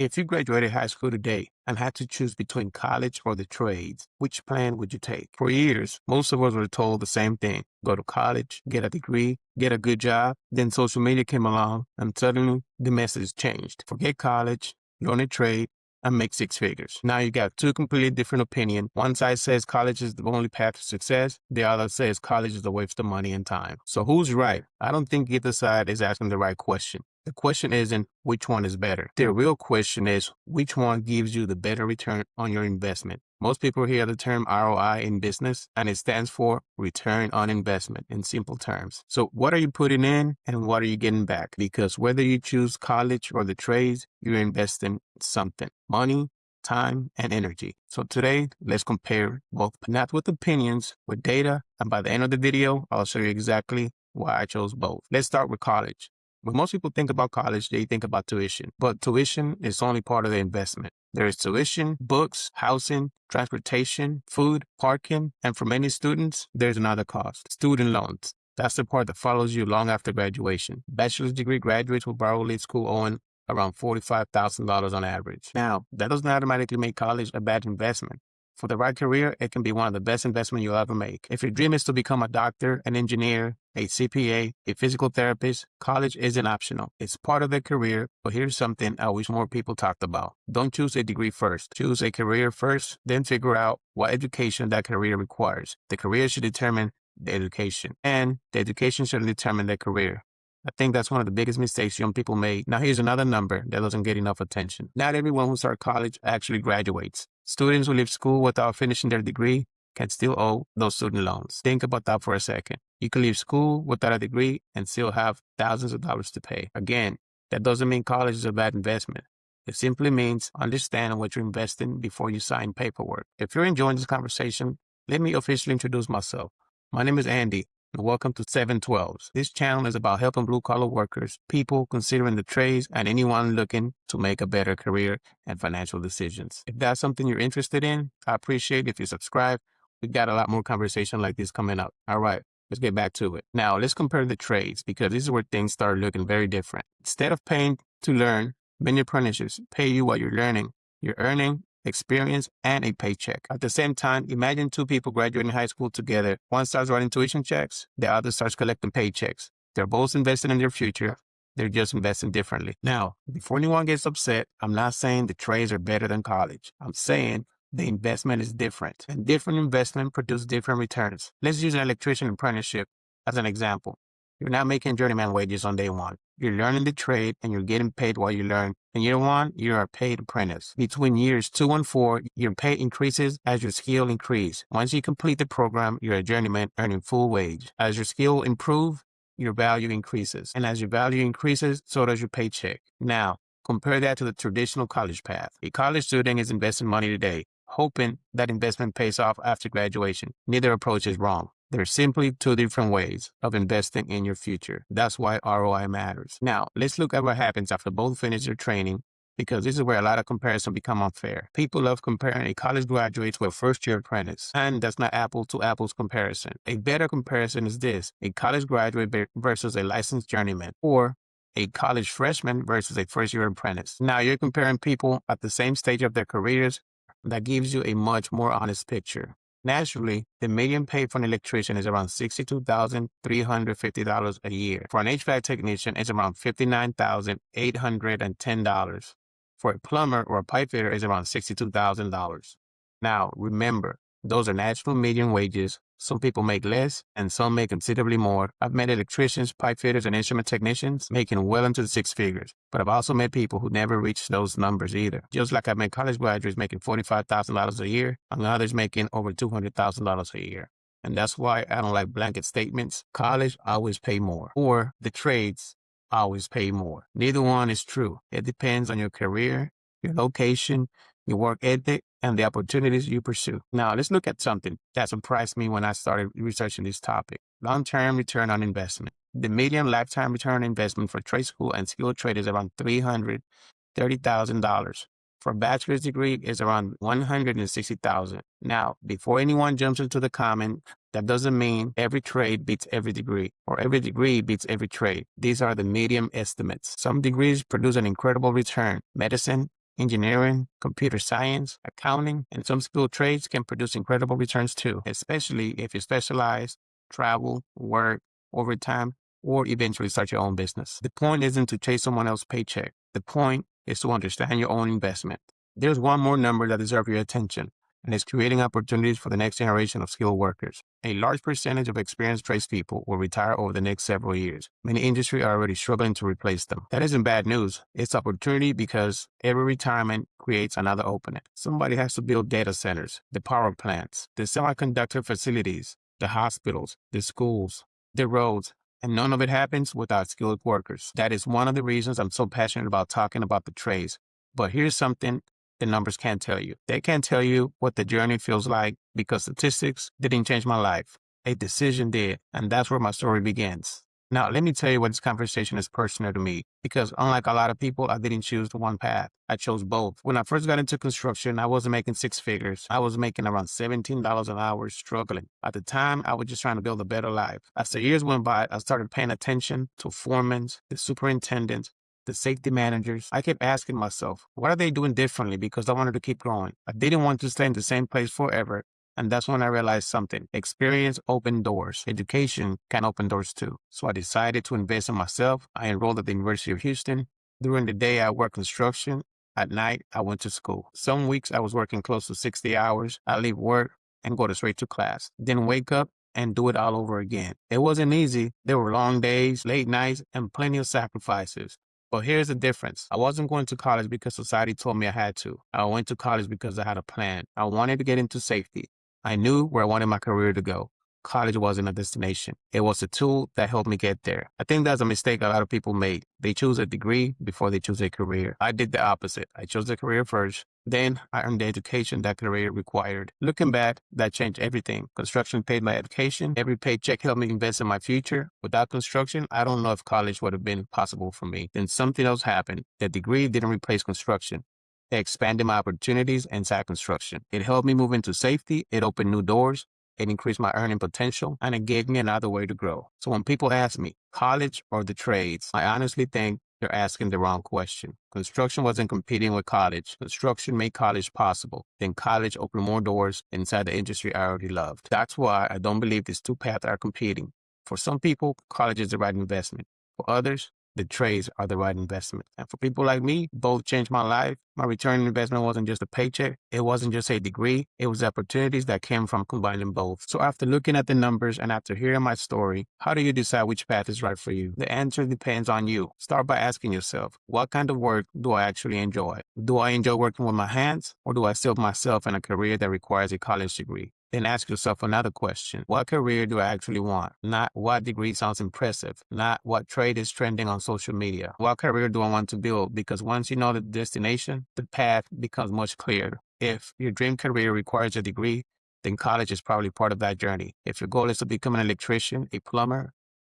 If you graduated high school today and had to choose between college or the trades, which plan would you take? For years, most of us were told the same thing. Go to college, get a degree, get a good job. Then social media came along and suddenly the message changed. Forget college, learn a trade, and make six figures. Now you got two completely different opinions. One side says college is the only path to success. The other says college is a waste of money and time. So who's right? I don't think either side is asking the right question. The question isn't which one is better. The real question is which one gives you the better return on your investment. Most people hear the term ROI in business, and it stands for return on investment in simple terms. So what are you putting in and what are you getting back? Because whether you choose college or the trades, you're investing something: money, time, and energy. So today, let's compare both, not with opinions, with data. And by the end of the video, I'll show you exactly why I chose both. Let's start with college. When most people think about college, they think about tuition, but tuition is only part of the investment. There is tuition, books, housing, transportation, food, parking, and for many students, there's another cost: student loans. That's the part that follows you long after graduation. Bachelor's degree graduates will probably leave school owing around $45,000 on average. Now, that doesn't automatically make college a bad investment. For the right career, it can be one of the best investments you'll ever make. If your dream is to become a doctor, an engineer, a CPA, a physical therapist, college isn't optional. It's part of the career, but here's something I wish more people talked about. Don't choose a degree first. Choose a career first, then figure out what education that career requires. The career should determine the education, and the education should determine the career. I think that's one of the biggest mistakes young people make. Now, here's another number that doesn't get enough attention. Not everyone who starts college actually graduates. Students who leave school without finishing their degree can still owe those student loans. Think about that for a second. You can leave school without a degree and still have thousands of dollars to pay. Again, that doesn't mean college is a bad investment. It simply means understand what you're investing before you sign paperwork. If you're enjoying this conversation, let me officially introduce myself. My name is Andy, and welcome to 712s. This channel is about helping blue-collar workers, people considering the trades, and anyone looking to make a better career and financial decisions. If that's something you're interested in, I appreciate if you subscribe. We've got a lot more conversation like this coming up. All right, let's get back to it. Now, let's compare the trades, because this is where things start looking very different. Instead of paying to learn, many apprentices pay you while you're learning. You're earning experience and a paycheck. At the same time, imagine two people graduating high school together. One starts writing tuition checks, the other starts collecting paychecks. They're both investing in their future. They're just investing differently. Now, before anyone gets upset, I'm not saying the trades are better than college. I'm saying the investment is different, and different investment produce different returns. Let's use an electrician apprenticeship as an example. You're not making journeyman wages on day one. You're learning the trade and you're getting paid while you learn. In year one, you're a paid apprentice. Between years 2 and 4, your pay increases as your skill increases. Once you complete the program, you're a journeyman earning full wage. As your skill improves, your value increases. And as your value increases, so does your paycheck. Now, compare that to the traditional college path. A college student is investing money today, hoping that investment pays off after graduation. Neither approach is wrong. There are simply two different ways of investing in your future. That's why ROI matters. Now, let's look at what happens after both finish their training, because this is where a lot of comparisons become unfair. People love comparing a college graduate to a first-year apprentice, and that's not apple-to-apples comparison. A better comparison is this: a college graduate versus a licensed journeyman, or a college freshman versus a first-year apprentice. Now, you're comparing people at the same stage of their careers. That gives you a much more honest picture. Naturally, the median pay for an electrician is around $62,350 a year. For an HVAC technician, it's around $59,810. For a plumber or a pipe fitter, it's around $62,000. Now, remember, those are national median wages. Some people make less, and some make considerably more. I've met electricians, pipe fitters, and instrument technicians making well into the six figures. But I've also met people who never reached those numbers either. Just like I've met college graduates making $45,000 a year, and others making over $200,000 a year. And that's why I don't like blanket statements. College always pay more, or the trades always pay more. Neither one is true. It depends on your career, your location, your work ethic, and the opportunities you pursue. Now, let's look at something that surprised me when I started researching this topic: long-term return on investment. The median lifetime return on investment for trade school and skilled trade is around $330,000. For a bachelor's degree, it's around $160,000. Now, before anyone jumps into the comment, that doesn't mean every trade beats every degree, or every degree beats every trade. These are the median estimates. Some degrees produce an incredible return: medicine, Engineering, computer science, accounting, and some skilled trades can produce incredible returns too, especially if you specialize, travel, work, overtime, or eventually start your own business. The point isn't to chase someone else's paycheck. The point is to understand your own investment. There's one more number that deserves your attention, and it's creating opportunities for the next generation of skilled workers. A large percentage of experienced tradespeople will retire over the next several years. Many industries are already struggling to replace them. That isn't bad news. It's opportunity because every retirement creates another opening. Somebody has to build data centers, the power plants, the semiconductor facilities, the hospitals, the schools, the roads, and none of it happens without skilled workers. That is one of the reasons I'm so passionate about talking about the trades. But here's something the numbers can't tell you. They can't tell you what the journey feels like because statistics didn't change my life. A decision did, and that's where my story begins. Now, let me tell you why this conversation is personal to me, because unlike a lot of people, I didn't choose the one path. I chose both. When I first got into construction, I wasn't making six figures. I was making around $17 an hour, struggling. At the time, I was just trying to build a better life. As the years went by, I started paying attention to foremen, the superintendents, the safety managers. I kept asking myself, what are they doing differently? Because I wanted to keep growing. I didn't want to stay in the same place forever. And that's when I realized something. Experience opened doors. Education can open doors too. So I decided to invest in myself. I enrolled at the University of Houston. During the day, I worked construction. At night, I went to school. Some weeks, I was working close to 60 hours. I leave work and go straight to class. Then wake up and do it all over again. It wasn't easy. There were long days, late nights, and plenty of sacrifices. But here's the difference. I wasn't going to college because society told me I had to. I went to college because I had a plan. I wanted to get into safety. I knew where I wanted my career to go. College wasn't a destination. It was a tool that helped me get there. I think that's a mistake a lot of people make. They choose a degree before they choose a career. I did the opposite. I chose a career first. Then I earned the education that career required. Looking back, that changed everything. Construction paid my education. Every paycheck helped me invest in my future. Without construction, I don't know if college would have been possible for me. Then something else happened. The degree didn't replace construction. It expanded my opportunities inside construction. It helped me move into safety. It opened new doors. It increased my earning potential, and it gave me another way to grow. So when people ask me, college or the trades, I honestly think they're asking the wrong question. Construction wasn't competing with college. Construction made college possible. Then college opened more doors inside the industry I already loved. That's why I don't believe these two paths are competing. For some people, college is the right investment. For others, the trades are the right investment. And for people like me, both changed my life. My return on investment wasn't just a paycheck. It wasn't just a degree. It was opportunities that came from combining both. So after looking at the numbers and after hearing my story, how do you decide which path is right for you? The answer depends on you. Start by asking yourself, what kind of work do I actually enjoy? Do I enjoy working with my hands, or do I see myself in a career that requires a college degree? Then ask yourself another question. What career do I actually want? Not what degree sounds impressive. Not what trade is trending on social media. What career do I want to build? Because once you know the destination, the path becomes much clearer. If your dream career requires a degree, then college is probably part of that journey. If your goal is to become an electrician, a plumber,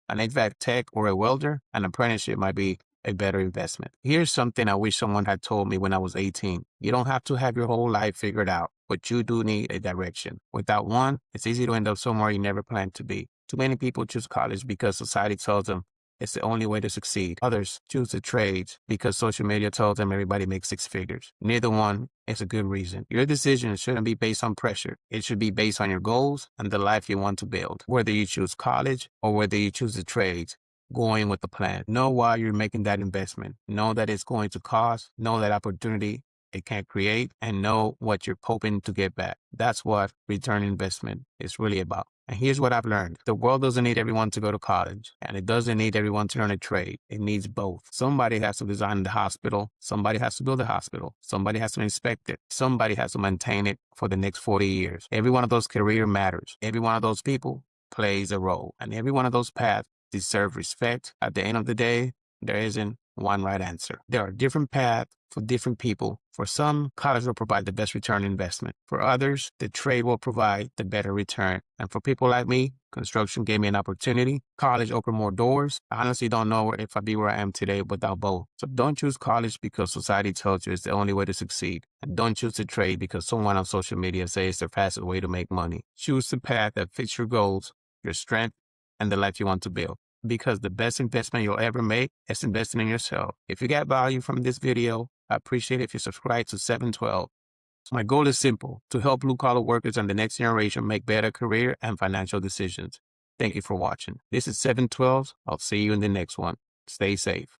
an HVAC tech, or a welder, an apprenticeship might be a better investment. Here's something I wish someone had told me when I was 18. You don't have to have your whole life figured out, but you do need a direction. Without one, it's easy to end up somewhere you never planned to be. Too many people choose college because society tells them it's the only way to succeed. Others choose the trades because social media tells them everybody makes six figures. Neither one is a good reason. Your decision shouldn't be based on pressure. It should be based on your goals and the life you want to build. Whether you choose college or whether you choose the trades, going with the plan. Know why you're making that investment. Know that it's going to cost. Know that opportunity it can create, and know what you're hoping to get back. That's what return investment is really about. And here's what I've learned. The world doesn't need everyone to go to college, and it doesn't need everyone to learn a trade. It needs both. Somebody has to design the hospital. Somebody has to build the hospital. Somebody has to inspect it. Somebody has to maintain it for the next 40 years. Every one of those careers matters. Every one of those people plays a role, and every one of those paths deserve respect. At the end of the day, there isn't one right answer. There are different paths for different people. For some, college will provide the best return investment. For others, the trade will provide the better return. And for people like me, construction gave me an opportunity. College opened more doors. I honestly don't know if I'd be where I am today without both. So don't choose college because society tells you it's the only way to succeed. And don't choose the trade because someone on social media says it's the fastest way to make money. Choose the path that fits your goals, your strength, and the life you want to build. Because the best investment you'll ever make is investing in yourself. If you got value from this video, I appreciate it if you subscribe to 712. My goal is simple, to help blue-collar workers and the next generation make better career and financial decisions. Thank you for watching. This is 712. I'll see you in the next one. Stay safe.